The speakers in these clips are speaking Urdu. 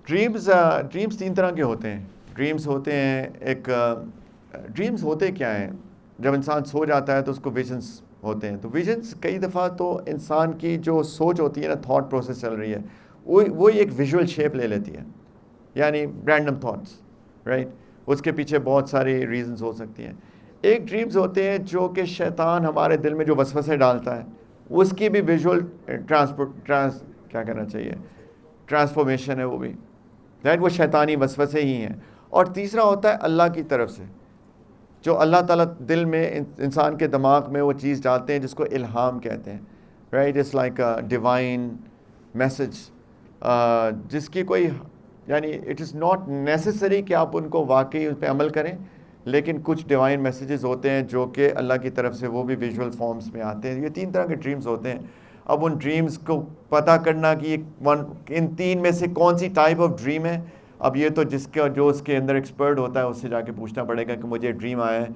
ڈریمز تین طرح کے ہوتے ہیں. ڈریمز ہوتے ہیں ڈریمز ہوتے کیا ہیں؟ جب انسان سو جاتا ہے تو اس کو ویژنس ہوتے ہیں. تو ویژنس کئی دفعہ تو انسان کی جو سوچ ہوتی ہے نا، تھاٹ پروسیس چل رہی ہے، وہی ایک ویژول شیپ لے لیتی ہے، یعنی رینڈم تھاٹس، رائٹ. اس کے پیچھے بہت ساری ریزنز ہو سکتی ہیں. ایک ڈریمز ہوتے ہیں جو کہ شیطان ہمارے دل میں جو وسوسے ڈالتا ہے، اس کی بھی ویژول کیا کہنا چاہیے، ٹرانسفارمیشن ہے وہ بھی، رائٹ. وہ شیطانی وسوسے ہی ہیں. اور تیسرا ہوتا ہے اللہ کی طرف سے، جو اللہ تعالیٰ دل میں انسان کے دماغ میں وہ چیز ڈالتے ہیں جس کو الہام کہتے ہیں، right. It's like divine message, جس کی کوئی یعنی اٹ از ناٹ نیسسری کہ آپ ان کو واقعی اس پہ عمل کریں، لیکن کچھ ڈیوائن میسیجز ہوتے ہیں جو کہ اللہ کی طرف سے وہ بھی ویژول فارمز میں آتے ہیں. یہ تین طرح کے ڈریمز ہوتے ہیں. اب ان ڈریمز کو پتہ کرنا کہ ان تین میں سے کون سی ٹائپ آف ڈریم ہے، اب یہ تو جو اس کے اندر ایکسپرٹ ہوتا ہے اس سے جا کے پوچھنا پڑے گا کہ مجھے ڈریم آیا ہے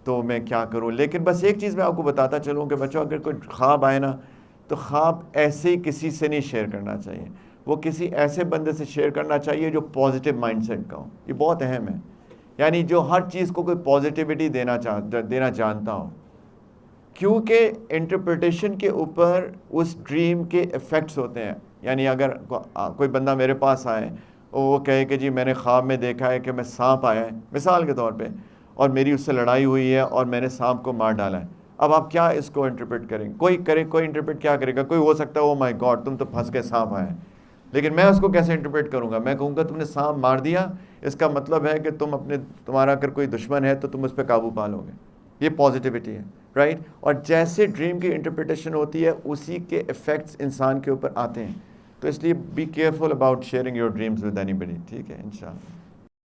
تو میں کیا کروں. لیکن بس ایک چیز میں آپ کو بتاتا چلوں کہ بچوں، اگر کوئی خواب آئے نا تو خواب ایسے ہی کسی سے نہیں شیئر کرنا چاہیے. وہ کسی ایسے بندے سے شیئر کرنا چاہیے جو پازیٹیو مائنڈ سیٹ کا ہو. یہ بہت اہم ہے، یعنی جو ہر چیز کو کوئی پازیٹیوٹی دینا جانتا ہو، کیونکہ انٹرپریٹیشن کے اوپر اس ڈریم کے ایفیکٹس ہوتے ہیں. یعنی اگر کوئی بندہ میرے پاس آئے اور وہ کہے کہ جی میں نے خواب میں دیکھا ہے کہ میں سانپ آیا ہے مثال کے طور پہ، اور میری اس سے لڑائی ہوئی ہے اور میں نے سانپ کو مار ڈالا ہے، اب آپ کیا اس کو انٹرپریٹ کریں؟ کوئی انٹرپریٹ کیا کرے گا؟ کوئی ہو سکتا ہے او مائی گاڈ تم تو پھنس کے سانپ آئے. لیکن میں اس کو کیسے انٹرپریٹ کروں گا؟ میں کہوں گا تم نے سانپ مار دیا، اس کا مطلب ہے کہ تمہارا اگر کوئی دشمن ہے تو تم اس پہ قابو پا لو گے. یہ پازیٹیوٹی ہے، رائٹ. اور جیسے ڈریم کی انٹرپریٹیشن ہوتی ہے اسی کے ایفیکٹس انسان کے اوپر آتے ہیں. تو اس لیے be careful about sharing your dreams with اینی باڈی. ٹھیک ہے، انشاءاللہ.